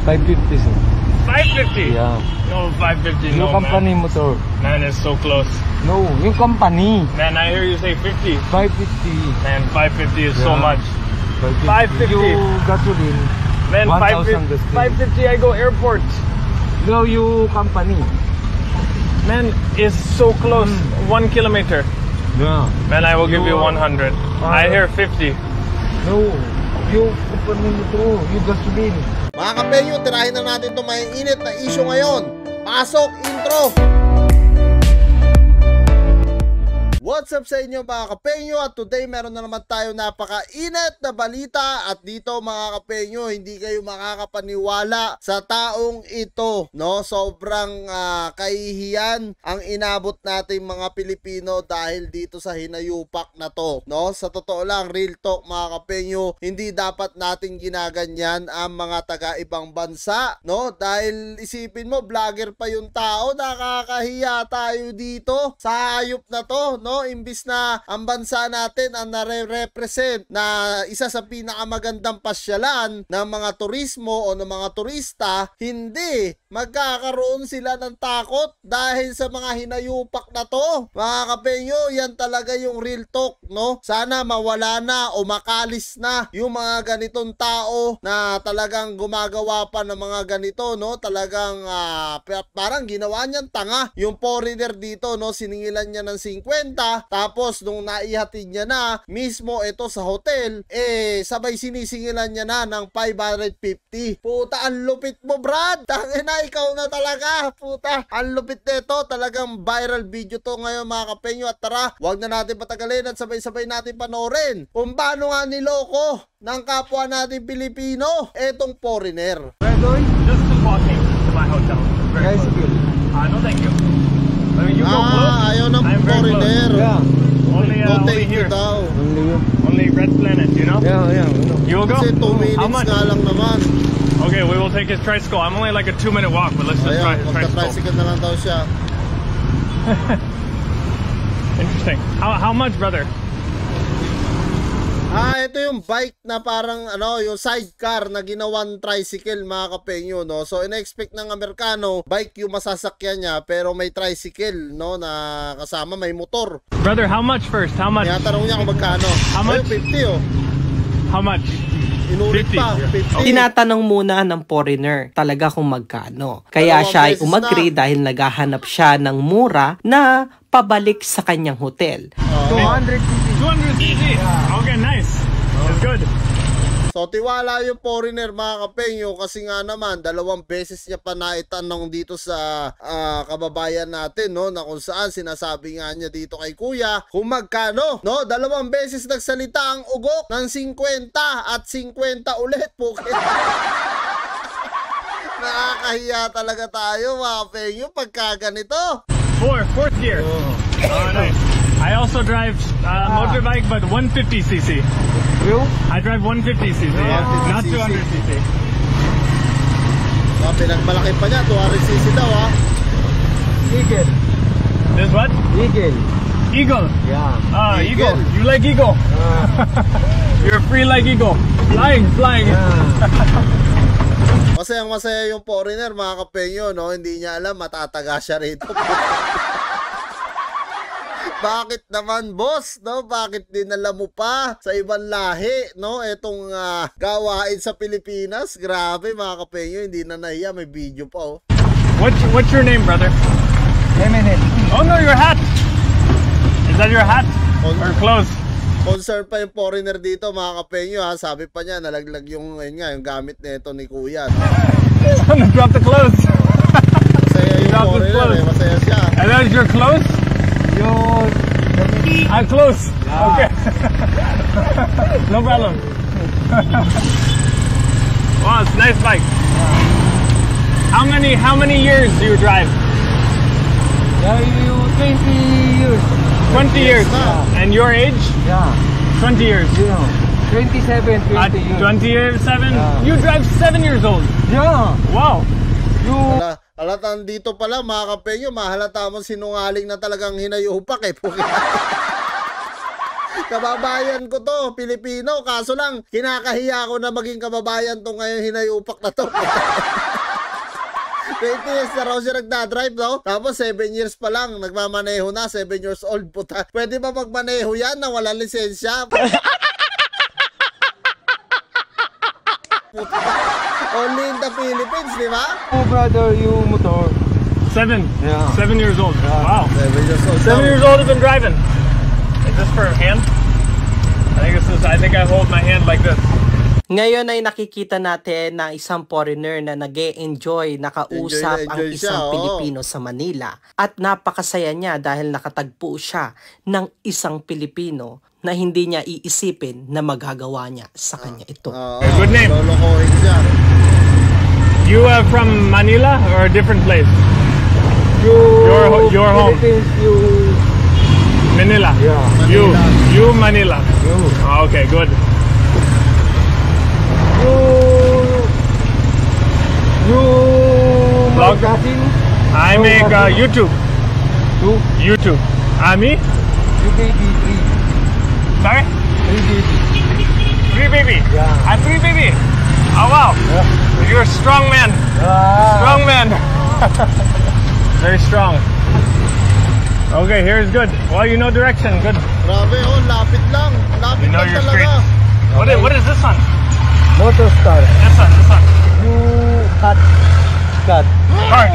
550 sir. 550? Yeah. No, 550, Yung no, company man. motor. Man, it's so close. No, yung company. Man, I hear you say 50. 550. Man, 550 is so Yeah. much. 550. Yung gasoline. Man, 1,000 550 I go airport. No, yung company. Man, it's so close. 1 kilometer. Yeah. Man, I will give you 100. I hear 50. No, yung company motor, yung gasoline. Mga kapenyo, tirahin na natin itong may init na issue ngayon. Pasok, intro! What's up sa inyo mga kapenyo, at today meron na naman tayo napakainit na balita. At dito mga kapenyo, hindi kayo makakapaniwala sa taong ito, no? Sobrang kahihiyan ang inabot natin mga Pilipino dahil dito sa hinayupak na to, no? Sa totoo lang, real talk mga kapenyo, hindi dapat natin ginaganyan ang mga taga-ibang bansa, no? Dahil isipin mo, vlogger pa yung tao, nakakahiya tayo dito sa hayop na to, no? Imbis na ang bansa natin ang nare-represent na isa sa pinakamagandang pasyalan ng mga turismo o ng mga turista, hindi magkakaroon sila ng takot dahil sa mga hinayupak na to. Mga kapenyo, yan talaga yung real talk, no? Sana mawala na o makalis na yung mga ganitong tao na talagang gumagawa pa ng mga ganito, no? Talagang parang ginawa niyan tanga yung foreigner dito, no? Siningilan niya ng 50, tapos nung naihatid niya na mismo ito sa hotel, sabay sinisingilan niya na ng 550. Puta, ang lupit mo, Brad. Tangina, ikaw na talaga. Puta, ang lupit nito. Talagang viral video to ngayon mga kapenyo. At tara, wag na natin patagalin at sabay-sabay natin panoorin kung paano nga niloko ng kapwa natin Pilipino etong foreigner. Where going? Just walking to my hotel. Very close. Bicycle. No thank you. You go close? Ayaw ng I'm very foreigner. Yeah. Only, Go only take here. it daw. Only Red Planet, you know? Yeah. You will go? Kasi 2 How minutes much? nga lang naman. Okay, we will take his tricycle. I'm only like a 2-minute walk, but let's just try Ayan, his tricycle. magka-tricycle na lang daw siya. Interesting. How much, brother? Ito yung bike na parang yung sidecar na ginawang tricycle mga kapenyo, no? So in-expect ng Amerikano, bike yung masasakyan niya pero may tricycle, no, na kasama may motor. Brother, how much first? How much? Kaya tanong niya kung magkano. How much? 50 oh. How much? Inulit 50. pa, 50. Tinatanong muna ng foreigner talaga kung magkano. Kaya siya ay umagree dahil naghahanap siya ng mura na pabalik sa kanyang hotel. 200 200 cc. Okay, nice. That's good. So tiwala yung foreigner mga kapenyo kasi nga naman 2 beses niya pa naitanong dito sa kababayan natin, no, na kung saan sinasabi nga niya dito kay kuya kung magkano, no? 2 beses nagsalita ang ugok ng 50 at 50 ulit po. Nakakahiya talaga tayo mga kapenyo pagka ganito. Fourth gear. Oh, nice. I also drive motorbike, but 150cc. You? I drive 150cc, yeah. Not 200cc. Pinagmalaki pa niya, 200cc daw ha. Eagle. This what? Eagle. Eagle. Yeah. Eagle. You like eagle? You're free like eagle. Flying. Masayang masaya yung foreigner mga kapenyo, no? Hindi niya alam matataga siya rito. Bakit naman boss, no? Bakit dinala mo pa sa ibang lahi, no? Etong gawain sa Pilipinas. Grabe mga kapenyo, hindi na nahiya, may video pa oh. What's your name, brother? Eminem. Oh no, your hat. Is that your hat or clothes? Concern pa yung foreigner dito mga kapenyo ha. Sabi pa niya nalaglag yung gamit nito ni kuya. Drop the clothes. Masaya yung foreigner masaya siya. And that is your clothes? I'm close. Yeah. Okay. No problem. Wow, it's a nice bike. Yeah. How many years do you drive? Yeah, 20 years. 20 years. Yeah. And your age? Yeah. 20 years. You know, 27, 20 years. 27? Yeah. You drive 7 years old. Yeah. Wow. You. Halatan dito pala mga kapenyo, mahalata mo sinungaling na talagang hinayupak eh. Kababayan ko to, Pilipino. Kaso lang, kinakahiya ko na maging kababayan to ngayon hinayupak na to. 20 years na raw siya nagdadrive, no? Tapos 7 years pa lang, nagmamaneho na, 7 years old, puta. Pwede ba magmaneho yan na wala lisensya? Only in the Philippines, di ba? Oh, brother, you motor. 7. Yeah. 7 years old. Wow. 7 years old. 7 years old, I've been driving. Is this for hand? I think I hold my hand like this. Ngayon ay nakikita natin na isang foreigner na nag-e-enjoy, nakausap ang Enjoy isang siya, Pilipino sa Manila. At napakasaya niya dahil nakatagpo siya ng isang Pilipino na hindi niya iisipin na magagawa niya sa kanya ito. Good name. Lolokohin siya. You from Manila or a different place? Your home. Philippines, you. Manila. Yeah. You Manila. You. Okay, good. You. Vlog? Magazine? I make YouTube. Two. YouTube. Me? You baby 3. Sorry? 3 baby. 3 baby. Yeah. I'm 3 baby. Oh wow. Yeah. You're a strong man. Strong man. Very strong. Okay, here's good. Well, you know direction. Good. Grabe, oh, lapit lang. Lapit You know lang your talaga. streets. What is this one? Motor star. This one. This one. You cut. Park.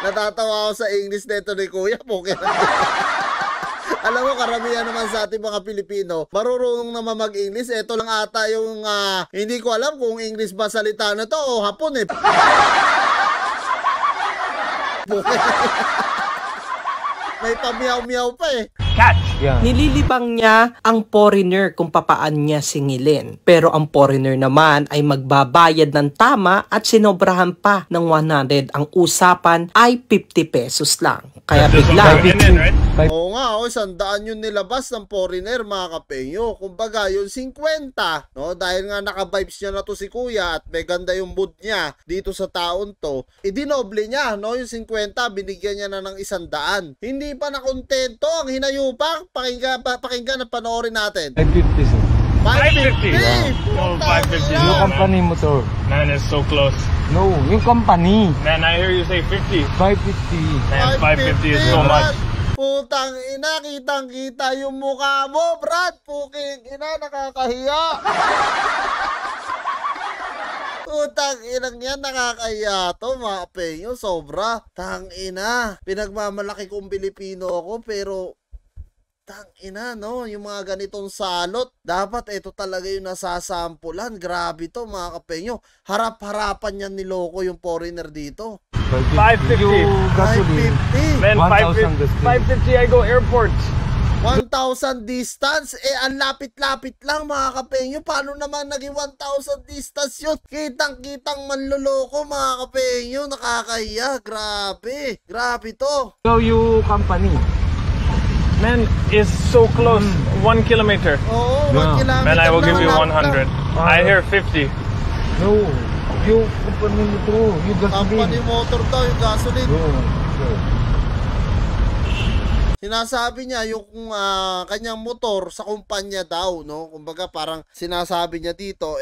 Natatawa ako sa English nito ni Kuya. Okay. Alam mo, karamihan naman sa ating mga Pilipino, marurunong naman mag-English. Ito lang ata yung, hindi ko alam kung English ba salita na to o Hapon eh. May pamiyaw-miyaw pa eh. Cat. Yeah. Nililibang niya ang foreigner kung papaan niya singilin. Pero ang foreigner naman ay magbabayad ng tama at sinobrahan pa ng 100. Ang usapan ay 50 pesos lang. Kaya bigla. Right? Oo nga, 100 yung nilabas ng foreigner, mga kapenyo. Kumbaga, yung 50, no? Dahil nga naka-vibes niya na to si Kuya at may ganda yung mood niya dito sa taon to, idinoble niya, no? Yung 50, binigyan niya na ng 100. Hindi pa nakontento ang hinayupak. Pakinggan at panoorin natin. 550 sir. 550. No, 550. Yung company motor. Man, it's so close. No, yung company. Man, I hear you say 50. 550. Man, 550 is so much. Putang ina, kitang-kita yung mukha mo, Brad. Puking ina, nakakahiya. Putang inang yan, nakakahiya to, mga penyo, sobra. Tang ina, pinagmamalaki kong Pilipino ako, pero tang ina, no, yung mga ganitong salot, dapat ito talaga yung nasasampulan. Grabe to, mga kapenyo. Harap-harapan yan niloko yung foreigner dito. 550. Yung gasoline. 550. Man, 1,000 550 I go airport. 1,000 distance, ang lapit-lapit lang, mga kapenyo. Paano naman naging 1,000 distance yun? Kitang-kitang manloloko, mga kapenyo. Nakakahiya, grabe. Grabe to. So you company. Man, it's so close. 1 kilometer. Oo, 1 Yeah. kilometer Man, I will give you lang, 100. I hear 50. No, you company motor. You Company gasoline. motor daw, yung gasoline. No, sir. Sinasabi niya yung kanyang motor sa kumpanya daw, no? Kumbaga parang sinasabi niya dito,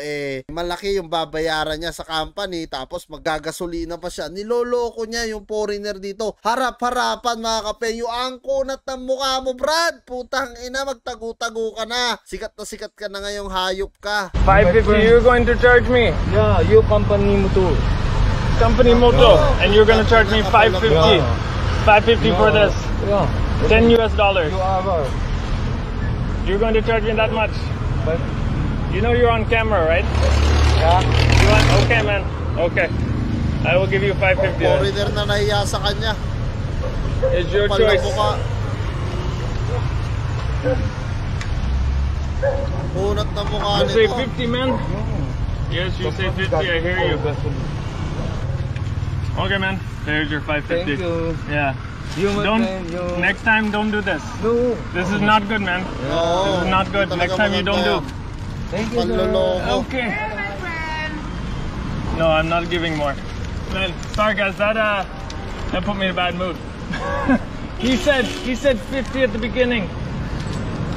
malaki yung babayaran niya sa company, tapos maggagasolina pa siya. Niloloko niya yung foreigner dito. Harap-harapan, mga kapenyo. Ang kunat ng mukha mo, Brad. Putang ina, magtago-tago ka na. Sikat na sikat ka na ngayong hayop ka. 550, you're going to charge me. Yeah, you company motor. Company moto. And you're going to charge me 550. 550 for this. Yeah. $10 US. You are. You're going to charge me that much. But You know you're on camera, right? yeah. You want? Okay, man. Okay. I will give you 550. then. Foreigner na nahiya sa kanya. It's your Pala choice. mukha. Kunat na mukha You say nito. 50, man? Yes, you say 50. I hear you. Okay, man. There's your 550. Thank you. Yeah. You my Don't. friend, you. Next time, don't do this. No. This is not good, man. Oo, This is not good. talaga Next time you don't do. maganda. Thank you, sir. Panloloko. Okay. No, I'm not giving more. Man, sorry guys, that put me in a bad mood. He said 50 at the beginning.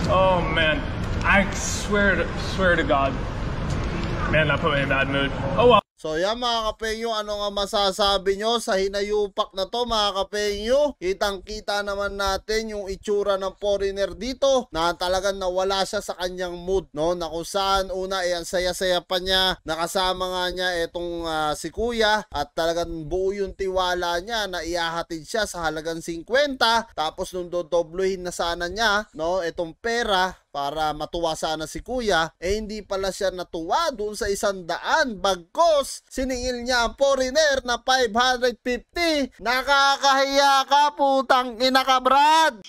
Oh man, I swear to God. Man, that put me in a bad mood. Oh well. So yan mga kapengyo, ano nga masasabi nyo sa hinayupak na to mga kapengyo? Kitang kita naman natin yung itsura ng foreigner dito na talagang nawala siya sa kanyang mood, no? Na kung saan una ang saya-saya pa niya, nakasama nga niya etong si kuya at talagang buo yung tiwala niya na ihahatid siya sa halagang 50, tapos nung dodobluhin na sana niya, no, etong pera para matuwa sana si kuya, hindi pala siya natuwa doon sa 100, bagkos siningil niya ang foreigner na 550. Nakakahiya ka, putang ina ka, Brad.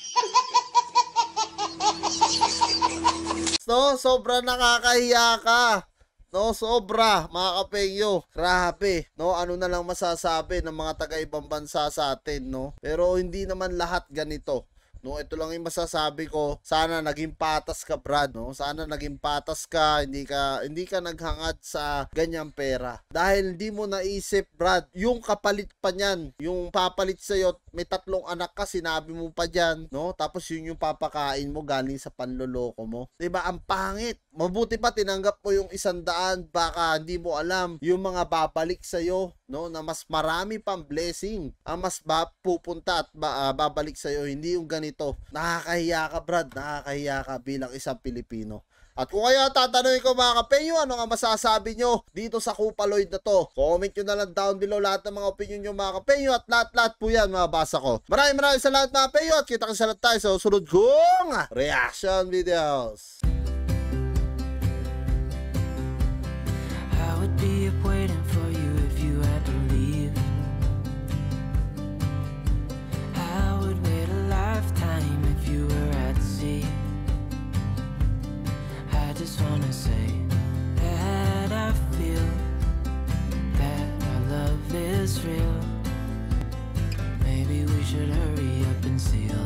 So, sobra nakakahiya ka. No, sobra, mga kapengyo. Grabe, no? Ano na lang masasabi ng mga taga-ibang bansa sa atin, no? Pero hindi naman lahat ganito. No, ito lang yung masasabi ko. Sana naging patas ka, Brad, no? Sana naging patas ka, hindi ka naghangad sa ganyang pera. Dahil hindi mo naisip, Brad, yung kapalit pa niyan, yung papalit sa iyo, may 3 anak ka, sinabi mo pa diyan, no? Tapos yun yung papakain mo galing sa panloloko mo. 'Di ba? Ang pangit. Mabuti pa tinanggap mo yung 100, baka hindi mo alam yung mga babalik sa iyo, no, na mas marami pang blessing ang mas pupunta at babalik sa iyo, hindi yung ganito. Nakakahiya ka, Brad, nakakahiya ka bilang isang Pilipino. At kung kaya tatanungin ko mga kapengyo, ano nga masasabi nyo dito sa Kupaloid na to? Comment nyo na lang down below lahat ng mga opinion nyo mga kapengyo, at lahat po yan mabasa ko. Maraming salamat mga kapengyo, at kita-kita tayo sa susunod kong reaction videos. Would be up waiting for you if you had to leave. I would wait a lifetime if you were at sea. I just wanna say that I feel that our love is real. Maybe we should hurry up and seal